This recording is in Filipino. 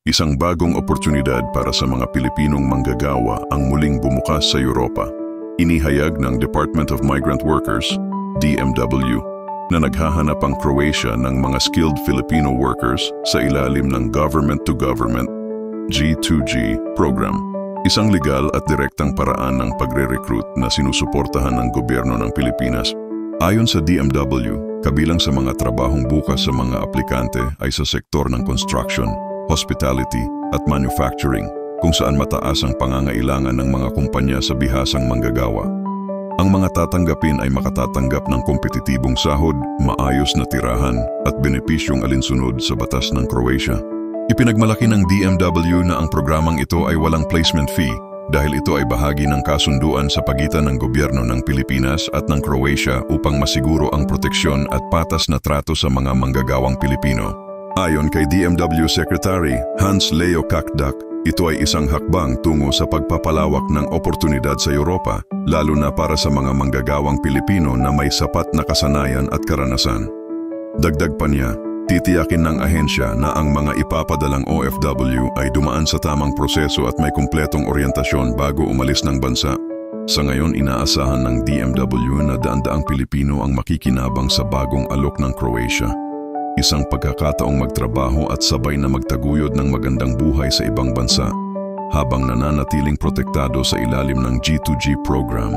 Isang bagong oportunidad para sa mga Pilipinong manggagawa ang muling bumukas sa Europa. Inihayag ng Department of Migrant Workers, DMW, na naghahanap ang Croatia ng mga skilled Filipino workers sa ilalim ng Government-to-Government G2G program. Isang legal at direktang paraan ng pagre-recruit na sinusuportahan ng gobyerno ng Pilipinas. Ayon sa DMW, kabilang sa mga trabahong bukas sa mga aplikante ay sa sektor ng construction, hospitality at manufacturing, kung saan mataas ang pangangailangan ng mga kumpanya sa bihasang manggagawa. Ang mga tatanggapin ay makatatanggap ng kompetitibong sahod, maayos na tirahan at benepisyong alinsunod sa batas ng Croatia. Ipinagmalaki ng DMW na ang programang ito ay walang placement fee dahil ito ay bahagi ng kasunduan sa pagitan ng gobyerno ng Pilipinas at ng Croatia upang masiguro ang proteksyon at patas na trato sa mga manggagawang Pilipino. Ayon kay DMW Secretary Hans Leo Kakdak, ito ay isang hakbang tungo sa pagpapalawak ng oportunidad sa Europa, lalo na para sa mga manggagawang Pilipino na may sapat na kasanayan at karanasan. Dagdag pa niya, titiyakin ng ahensya na ang mga ipapadalang OFW ay dumaan sa tamang proseso at may kumpletong oryentasyon bago umalis ng bansa. Sa ngayon, inaasahan ng DMW na daan-daang Pilipino ang makikinabang sa bagong alok ng Croatia. Isang pagkakataong magtrabaho at sabay na magtaguyod ng magandang buhay sa ibang bansa habang nananatiling protektado sa ilalim ng G2G program.